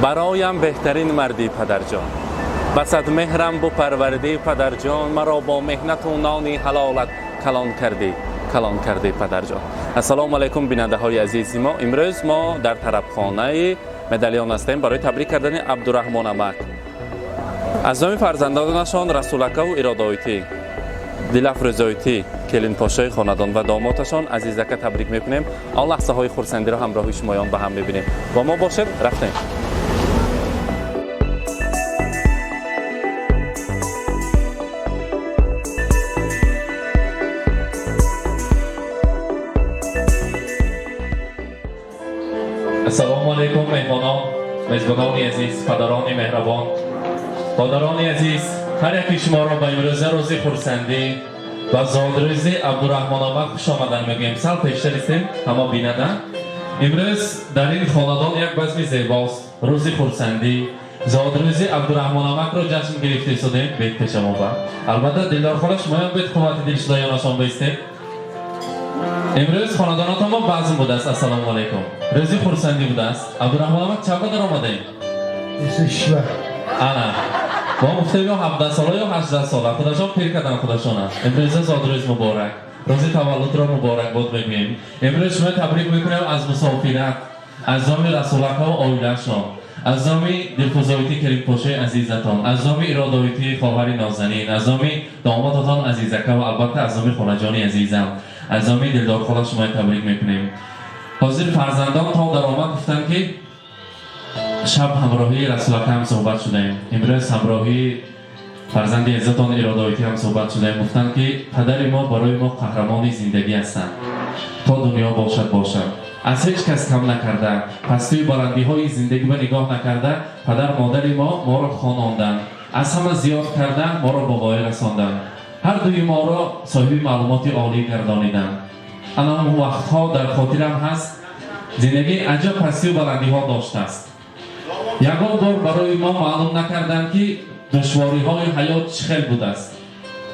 برایم بهترین مردی پدرجان، بسد مهرم بو پروردی پدرجان، مرا با مهنت و نانی حلالت کلان کردی پدرجان. السلام علیکم بیننده های عزیز ما. امروز ما در طربخانه مدالیان هستیم برای تبریک کردن عبدالرحمن امک از نام فرزندانشان رسولکه و ارادایتی، دلافروزایتی، کلین پاشای خاندان و دامادشان عزیزکه تبریک میکنیم. آن لحظه های خرسندی را همراه شمایان به هم ببینیم. با ما باشید. رفتیم. السلام علیکم مهمانان، میزبانان عزیز، پدران مهربان، مادران عزیز، هر یکی شما را به امروز روز خرسندی و زادروز عبدالرحمن امک خوش آمدن میگویم. سال پیشتر هستیم همه بیننده. امروز در این خاندان یک بزم زیباست، روز خرسندی زادروز عبدالرحمن امک را جشن گرفته شدیم. بیت پیش ما با البته دلدار خاله شمایان بیت قوت دل شدایانشان بیستید. امروز خاندانات ما بزم بوده است. السلام علیکم. روزی خرسندی بوده است. عبدالرحمن امک چند در آمده ایم؟ 27. انا ما گفتیم یا 17 ساله یا 18 ساله خودشان پیر کردن خودشان. امروز زادروز مبارک، روز تولد را مبارک باد میگوییم. امروز شما تبریک میکنیم از مسافرت، از نام رسولکه و آیلشان، از نام دلفزایتی کریم پاشای عزیزتان، از نام ارادایتی خواهر نازنین، از نام دامادتان عزیزکه و البته از نام خالجانی عزیزم، از نام دلدار خاله شما تبریک میکنیم. حاضر فرزندان تا در آمد گفتن که شب همراهی رسولکه هم صحبت شدیم. امروز همراهی فرزند عزتان ارادایتی هم صحبت شدیم. گفتن که پدر ما برای ما قهرمان زندگی هستند تا دنیا باشد. از هیچ کس کم نکرده، پستی و بلندی های زندگی به نگاه نکرده. پدر مادر ما را خواندند، از همه زیاد کرده ما را به غایه رساندند. هر دوی ما را صاحب معلومات عالی گردانیدند. اون وقتها در خاطرم هست زندگی عجب پستی و بلندی ها داشته است. یکان بار برای ما معلوم نکردند که دشواری های حیات چه خیلی بوده است.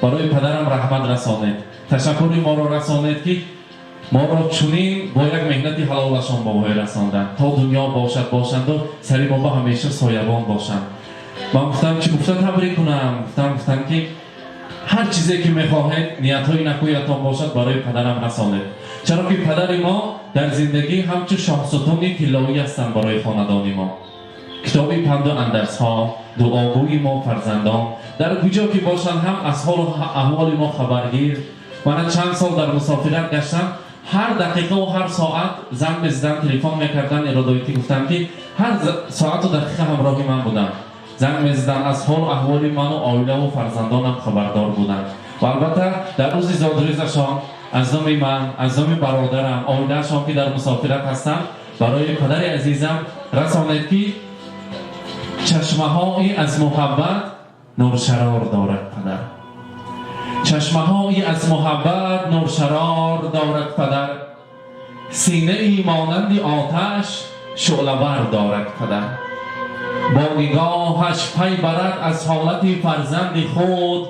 برای پدرم رحمت رسانید، تشکر ما را رسانید که ما را چنین با یک مهنتی حلالشان به وای رساندند تا دنیا باشند و سری ما همیشه سایبان باشند. من گفتم چی گفتم تبریک کنم. گفتم که هر چیزی که میخواهید نیت‌های نکویتان باشد برای پدرم رسانید، چرا که پدر ما در زندگی همچون شاهستانی طلایی هستند برای خاندان ما. کتابی پند و اندرس ها، دعاگوی ما فرزندان در کجا که باشند هم از حال و احوال ما خبرگیر. من چند سال در مسافرت گشتم، هر دقیقه و هر ساعت زنگ بزدن، تلفن میکردن ارادایتی. گفتم که هر ساعت و دقیقه همراه من بودن، زنگ میزدن، از حال و احوال من و عائله و فرزندانم خبردار بودند. و البته در روز زادروزشان از نام من، از نام برادرم، عائله‌شان که در مسافرت هستند برای پدر عزیزم رسانید که چشمه‌هایی از محبت نورشرار دارد پدر. چشمه‌هایی از محبت نورشرار دارد پدر. سینه ای مانند آتش شعله‌ور دارد پدر. با نگاهش پی برد از حالت فرزند خود،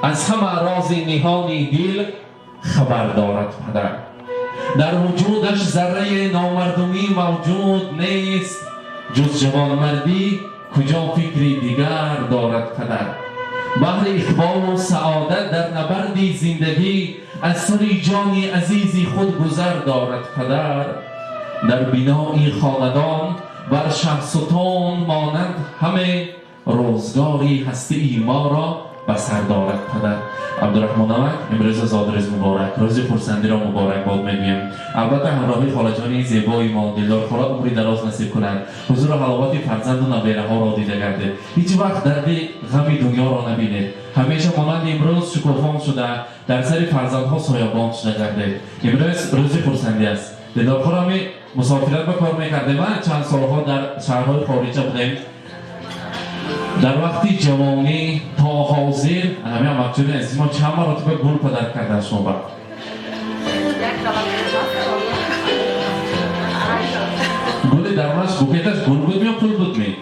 از همه راز نهانی دل خبر دارد پدر. در وجودش ذره نامردمی موجود نیست، جز جوانمردی کجا فکری دیگر دارد پدر. بهر اقبال و سعادت در نبرد زندگی از سر جان عزیزی خود گذر دارد پدر. در بنای خاندان بر شهرستان مانند همه روزگاری هستی ما را به سر دارد پدر. عبدالرحمن امک امروز زادروز مبارک، روز خرسندی را مبارک باد میگویم. البته همراهی خالجانی زیبای ما، دلدار خاله عمری دراز نصیب کنند، حضور و حلاوت فرزند و نویره ها را دیده گردید. هیچ وقت درد غم دنیا را نبینید. همیشه مانند امروز شکوفان شده در سر فرزندها سایبان شده گردید. امروز روز خرسندی است. دلدار خاله مسافرت به کار میکرده. من چند سالها در شهرهای خارجه بودیم. در وقتی جوانی تا حاضر همه مقصود عزیز ما چند مرتبه گل پدر کرده شما با گل درمش بوکیتش گل بود یا پول بود می؟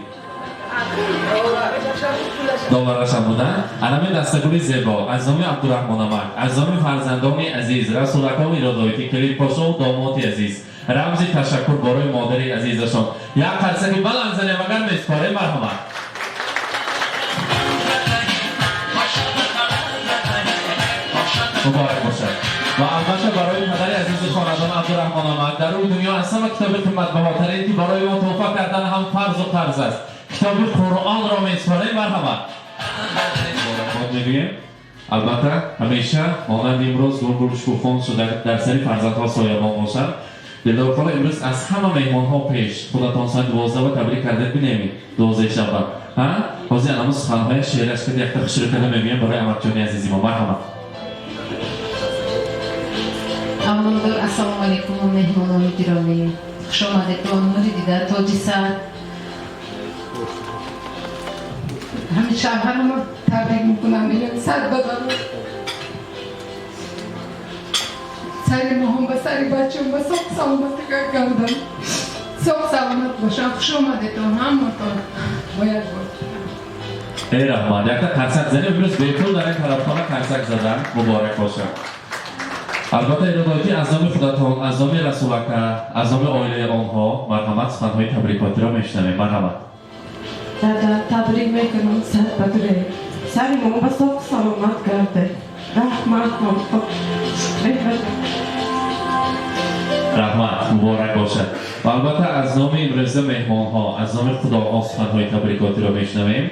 داورش هم بودن. علم دستگلی زیبا از نام عبدالرحمن امک، از نام فرزندان عزیز رسولکه و ارادایتی، کلید پاشا و داماد عزیز، رمزی تشکر برای مادری عزیزشان یک قرصکی بلند زنیم اگر میسپاره مرحمت مبارک باشد و البته برای پدر عزیزشان آدم عبدالرحمن آمد در روی دنیا اصلا کتاب قیمت بهاترین که برای ما توفه کردن هم فرض و قرض است کتاب قرآن را میسپاره مرحمت میگویم البته همیشه مانند امروز گل شکوفان شده در سری فرزندها سایبان باشد دلدارخانه امروز از همه مهمانها پیش خودتان ساعت 12 و تبریک کردید بینیمید 12 شب ها حاضر الان سخنهای شعرش که یک تخشیر کنه میگویم برای احمد جانی عزیزی ما مرحمت اولا السلام علیکم و مهمانان گرامی خوش آمدید به عنوان دیدار تاج سر همیشه همه تبریک میکنم میگم سر بدارم سری مهم به سری بچه به سخت سلامت کردم سخت سلامت باشم خوش آمدید همتون باید بود ای رحمان یک تا قرصک زنی امروز بیپول در این طرفخانه قرصک زدن مبارک باشم البته اراداتی از نام خداتان از نام رسول اکرم از نام عائله آنها مرحمت سخنهای تبریکاتی را میشنویم مرحمت دادا تبریک میکنم سر بدره سری ما به سخت سلامت کرده رحمت کن رحمت مبارک باشد و البته از نام امروز مهمان ها از نام خداها سخنهای تبریکاتی را میشنویم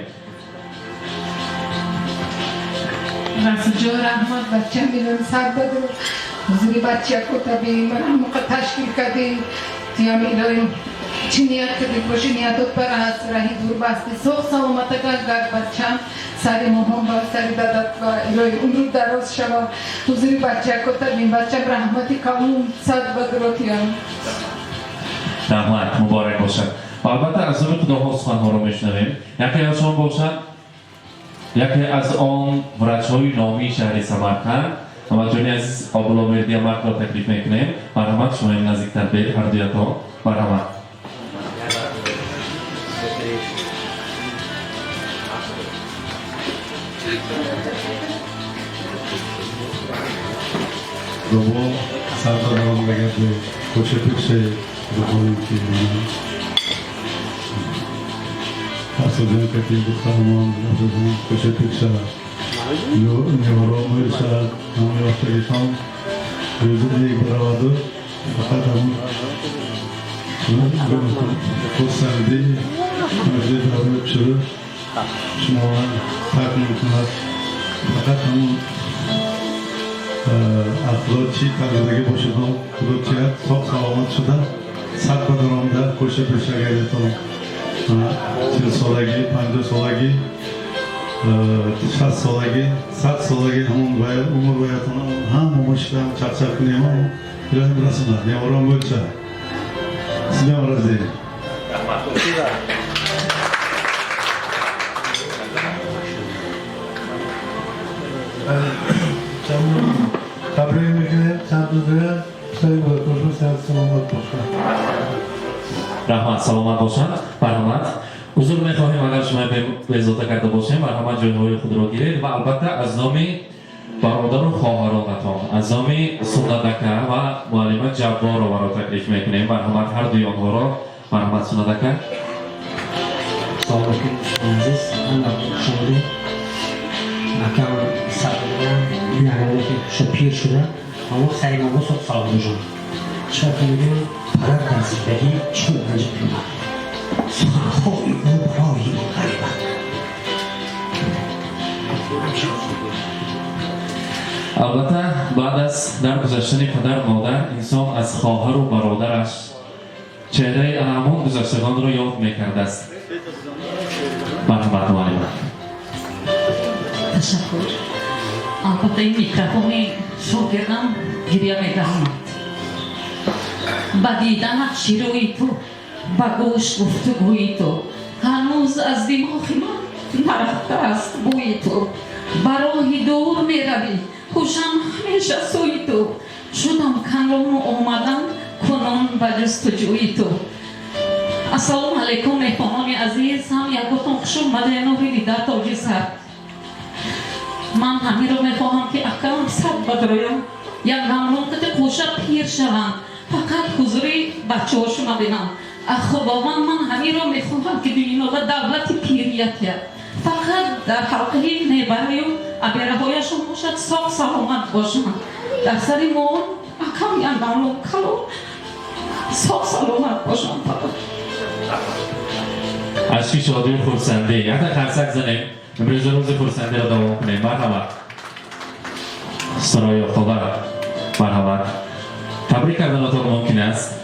رسول جا رحمت بچه میرم سر بدر حضوری بچه کتبی من هم موقع تشکیل کردیم تیام ایلاییم چی نیت کردید باشی نیتت پر هست راهی دور بستی سخت سلامت گرد بچم سری مهم با سری دادت و ایلای عمر دراز شما حضوری بچه کتبیم بچه رحمتی کامون صد بدر تیام رحمت مبارک باشد و البته از نام خداها سخنها را میشنویم یکی از آن باشد یکی از آن ورزش‌های نامی شهر سمرقند احمد جانی عزیز آبولامردی مرد را تکلیف میکنیم مرحمت شما این نزدیکتر بید هر دویتان مرحمت Dopo salto da un ragazzo coce pixe dopo il film. Passo già che ti buttavamo dopo coce pixe. Io ne vorrò morire non mi ho fatto Gözü diye bravadı. Fakat o senedi önce davranıp çürü. Şuna olan takmıklar. Fakat afrodçi karıdaki boşadan kudurtuya çok sağlamak şuda sakla durumda koşu peşe geldi tamam. Çil solagi, panca solagi, şat solagi, sat solagi hamon baya, umur baya tamam. Ham umışlam çarçak neyim ama biraz burasında. Ne oran böylece. Sizden orası değil. Tebrik ederim, tebrik Sayın Başkanım, sen selamat başkan. رحمت سلامت باشند مرحمت حضور میخواهیم اگر شما به اضافه کرده باشیم مرحمت جایهای خود را گیرید و البته از نام برادر و خواهرانتان از نام سنددکه و معلم جبار را برای تکلیف میکنیم مرحمت هر دوی آنها را مرحمت سنددکه سلام عزیز من شماری مکان سرگرم این اگر که شو پیر شده اما سعی ما بسید سلام جان چرا که میگیم پرد کنسی بهی چون نجا پیما سخن خوبی او برای غریبت البته بعد از درگذشتن پدر مادر انسان از خواهر و برادرش چهره همان گذشتگان را یاد میکرده است مرحمت معلم تشکر البته این میکروفون شاگردم گریه میدهد با دیدن شیروی تو با گوش گفتگوی تو هنوز از دماغ من نرفته است بوی تو برای دور میروی خوشم همیشه سوی تو شدم کنون اومدم کنون به جستجوی تو السلام علیکم مهمانان عزیز هم یکتون خوش اومدین و دیدار تاج سر من همین رو میخواهم که اکرم صد بدرایم یک نمرون که خوشه پیر شوند فقط حضوری بچه هاشون ببینم خداوند من همین را میخواهم که اینا به دولت پیریت کرد فقط در حلقه نیبریم ابیره هایشون باشد صاف سلامت باشند در سر مون اکم یندانو کلو صاف سلامت باشند فقط عشقی شادی و خورسندی یک خرسک زنیم امروز روز خورسندی را دوام کنیم مرحبا سرای خبر مرحبا تبریک کردن اتاق ممکن است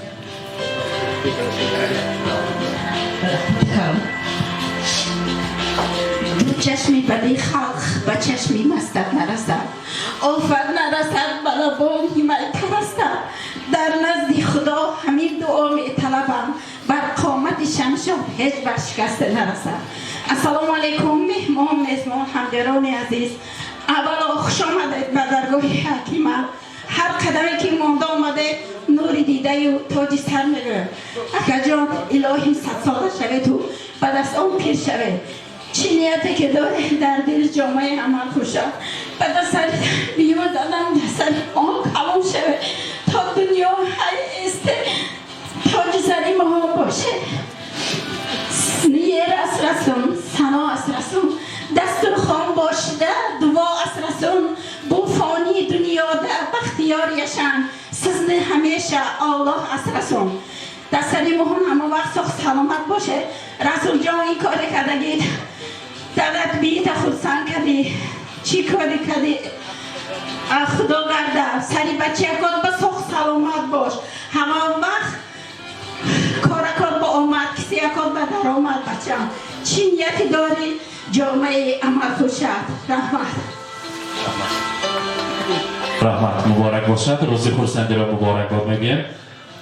دو چشمی بدی خلق به چشمی مستت نرسد آفت نرسد بلا بام حمایت رسد در نزد خدا همین دعا می طلبم بر قامت شمشم هیچ بر شکست نرسد السلام علیکم مهمان میزمان همگران عزیز اولا خوش آمدید به درگاه حکیمت هر قدمی که مانده آمده نوری دیده و تاج سر میگویم اکا جان الهی 100 ساله شوید و به دست آن پیر شوید چی نیتی که داره در دل جامعه عمل خوشد به دست بیمه زدن دست آن کلام شوید تا دنیا های است تاج سری ما باشه نیر از رسون سنا از رسون دستور خان باشده دعا از رسون بو فانی دنیا در بختیار یشن سزن همیشه الله از رسون دستری مهم همه وقت سخت سلامت باشه رسول جان این کار کردگید دولت بیت خودسان کردی چی کاری کردی خدا گرده سری بچه کار به سخت سلامت باش همه وقت کار با آمد کسی کار به در آمد بچم چی نیتی داری جامعه عمل خوشد رحمت مبارک باشد روز خورسندی را مبارک باد میگیم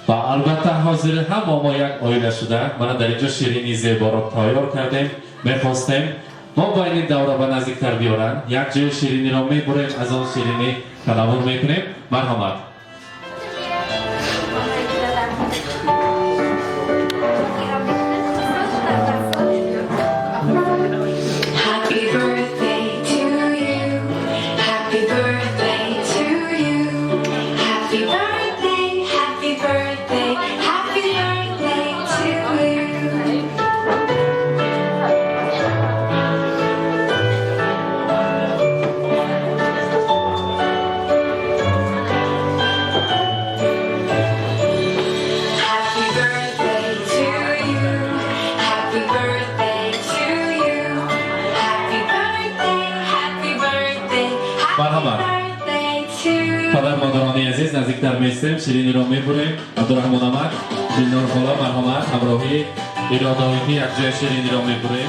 و البته حاضر هم ما یک آیله شده من در اینجا شیرینی زیبا را تیار کردیم میخواستیم ما با این دوره به نزدیکتر بیارن یک جای شیرینی را میبریم از آن شیرینی تناول میکنیم مرحمت پدر مادرانی عزیز نزدیکتر میستیم شیرینی را میبریم عبدالرحمن آمد دلنور خالا مرحمت همراهی ارادایتی یک جای شیرینی را میبریم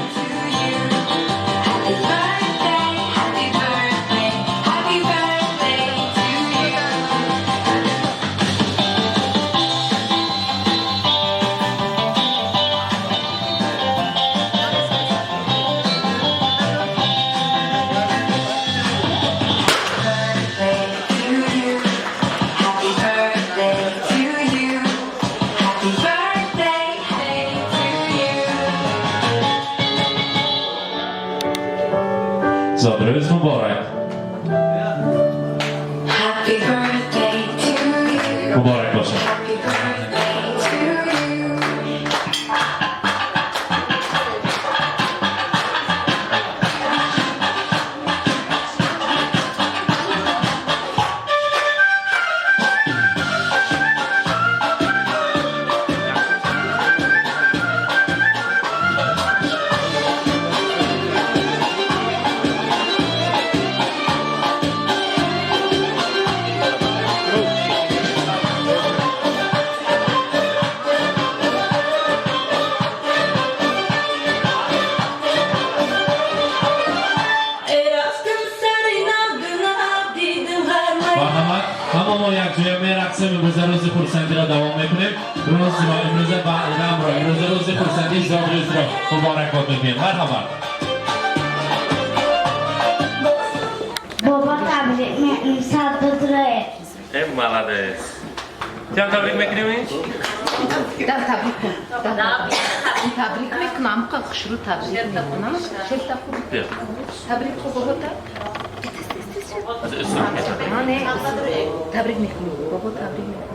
زادروز مبارک مبارک باشه روز خورسندی را دوام میکنیم روز امروز بعدم را روز خورسندی زادروز را مبارک باد میگیم مرحبا بابا تبریک میکنیم صدره молодец جان تبریک میکنیم در تبریک کن تبریک میکنم که خوشرو تبریک میکنم شلتا خوب تبریک خوب بابا تبریک میکنم بابا تبریک میکنم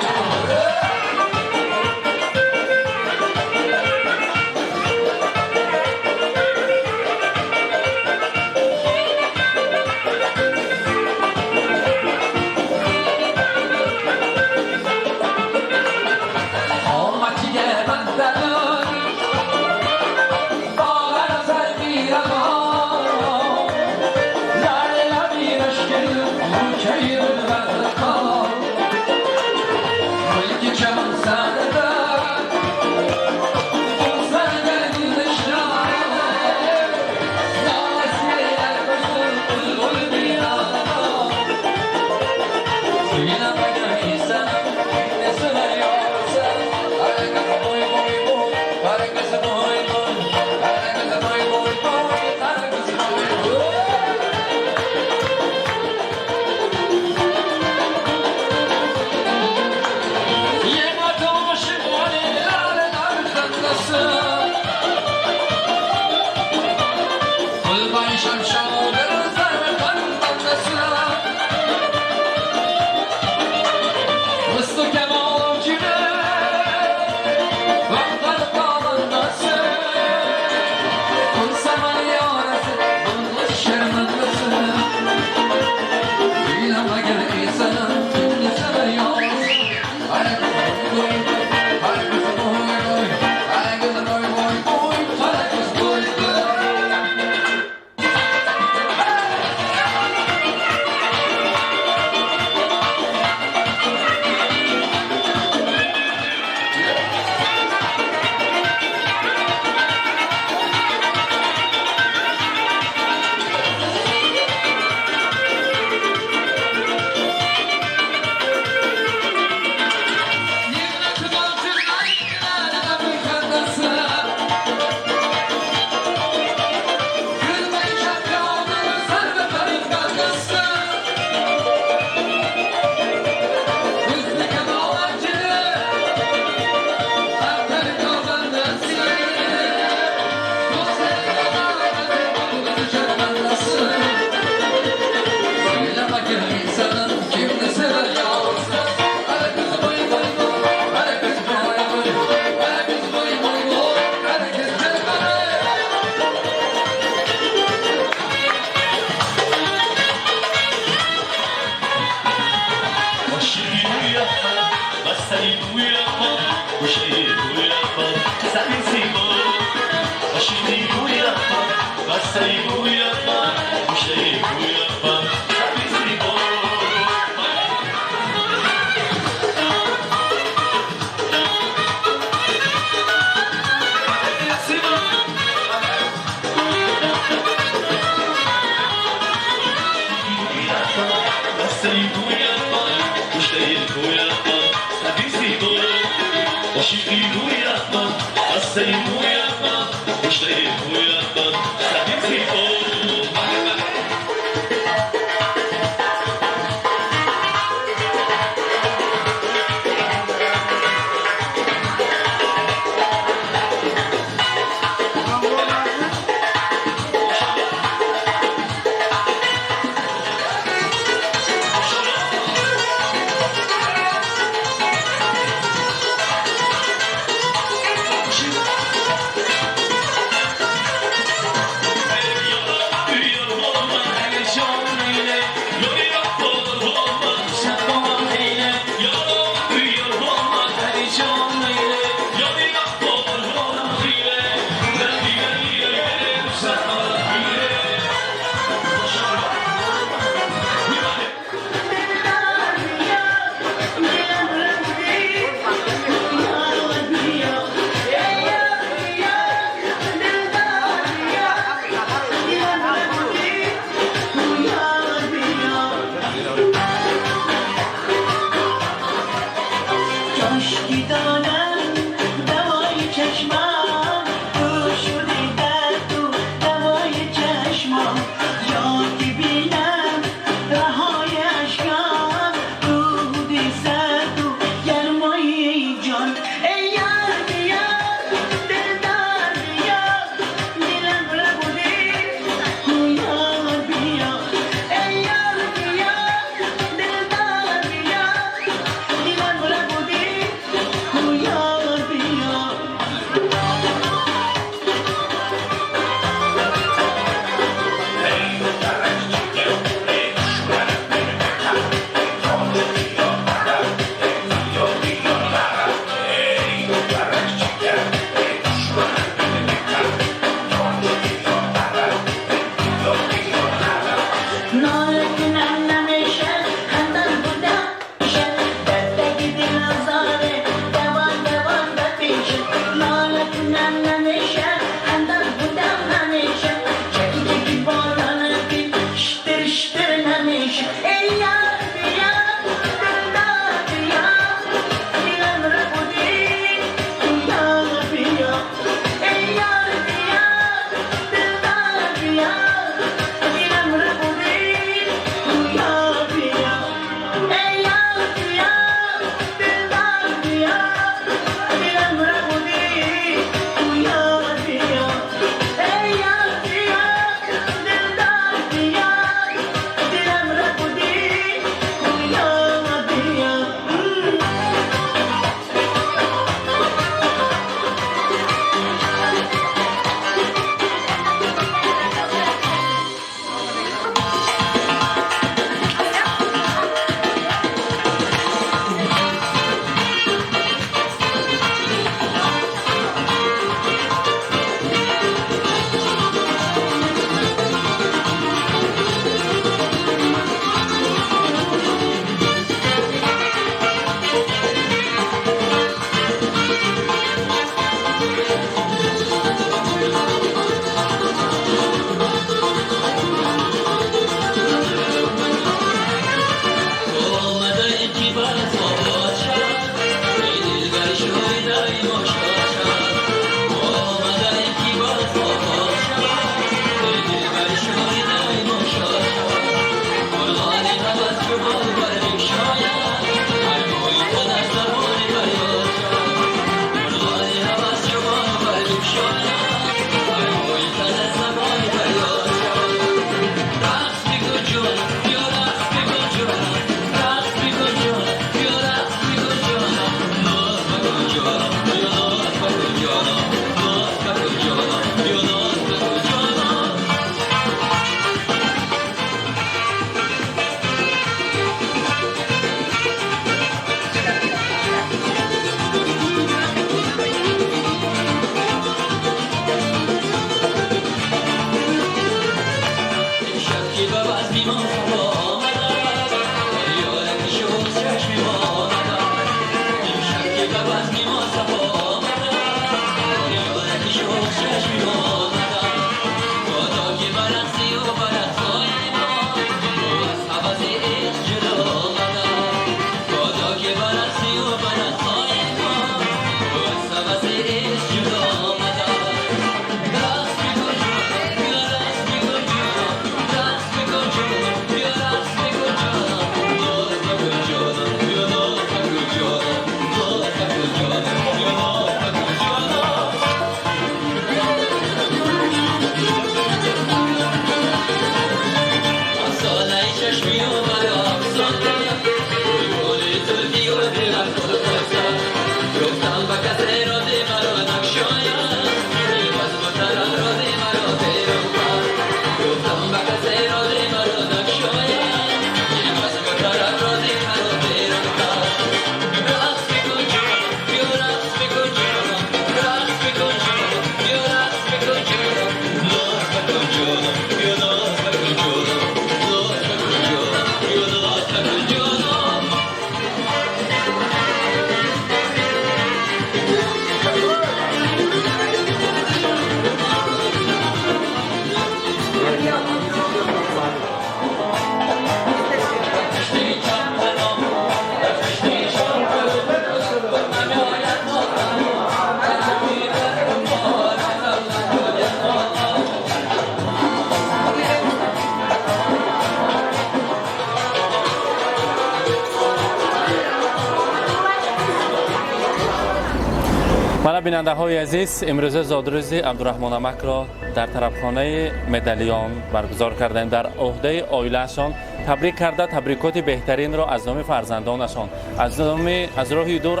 بیننده های عزیز، امروز زادروز عبدالرحمن امک را در طرفخانه مدالیون برگزار کردیم. در عهده عائله‌شان تبریک کرده تبریکات بهترین را از نام فرزندانشان، از راهی دور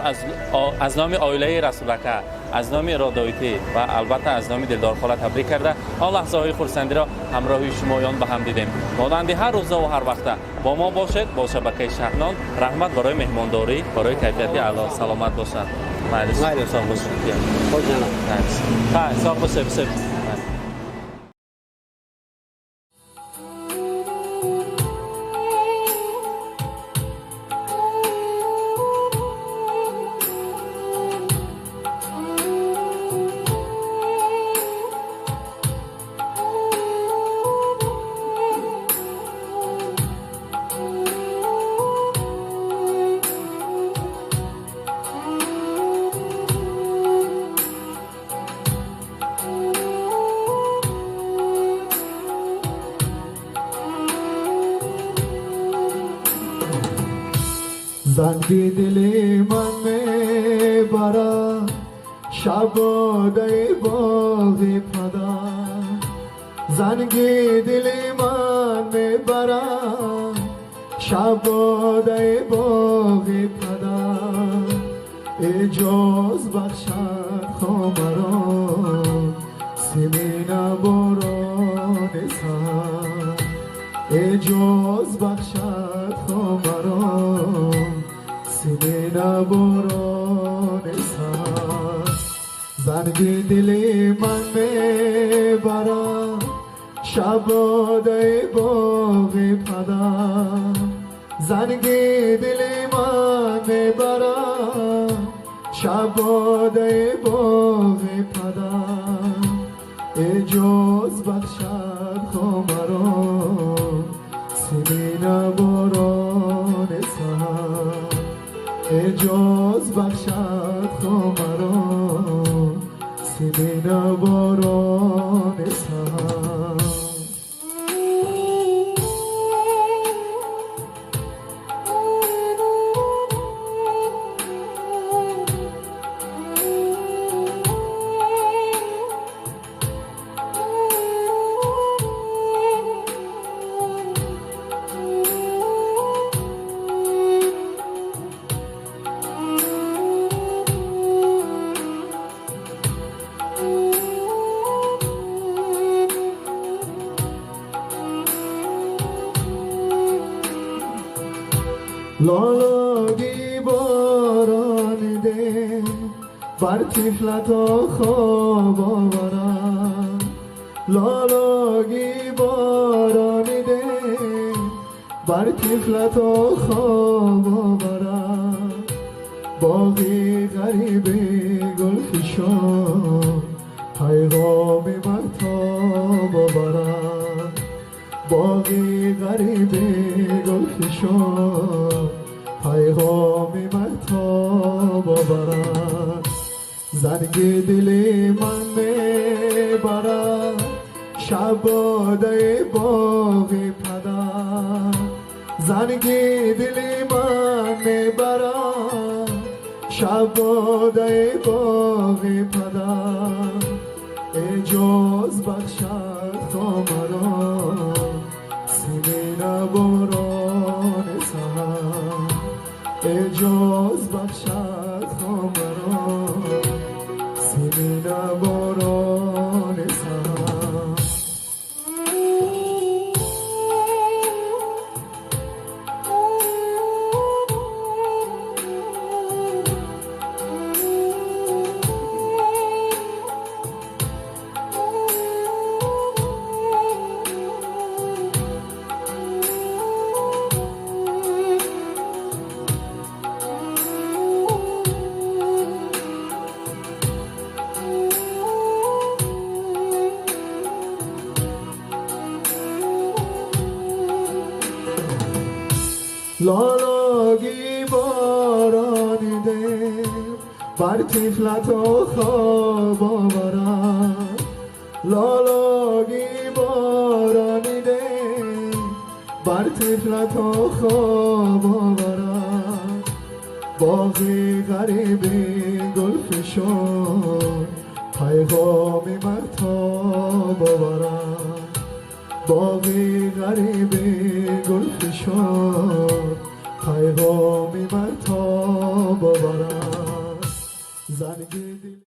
از نام عائله رسولکه، از نام ارادایتی و البته از نام دلدار خاله تبریک کرده. آن لحظه های خرسندی را همراهی شمایان به هم دیدیم. مانند هر روز و هر وقت با ما باشد. با شبکه شهرنان رحمت برای مهمانداری، برای کیفیت اعلی. سلامت باشد. مایل ساق باشید. خود جناب. ساق باشید. زنگی دلی من میبرد شباده باغی پدر، زنگی دلی من میبرد شباده باغی پدر، اجاز بخشد خامران سیمین باران سر، اجاز بخشد خامران سیمین باران سر، زنگی دلی من میبرد شباده باغی پدر، زنگی دلی من میبرد شباده باغی پدر، اجاز بخشد خامران سیمین باران سر، اجاز بخشد خامران سیمین باران سر. لالاگی باران ده بر طفلتا خواب آورد، لالاگی باران ده بر طفلتا خواب آورد، باغی غریب گلفشان پیغام مهتاب آورد، باغی غریب گلفشان پیغام مهتاب آورد، زنگ دل من میبرد شباده باغی پدر، زنگ دل من میبرد شباده باغی پدر، اجاز بخشد خامران سیمین باران سر، اجاز بخشد خامران سیمین باران سر. لالاگی باران ده بر طفلتا خواب آورد، لالاگی باران ده بر طفلتا خواب آورد، باغی غریب گل فشان پیغامی مهتاب آورد باغی غریب گل فشان پیغامی مهتاب آورد زنگ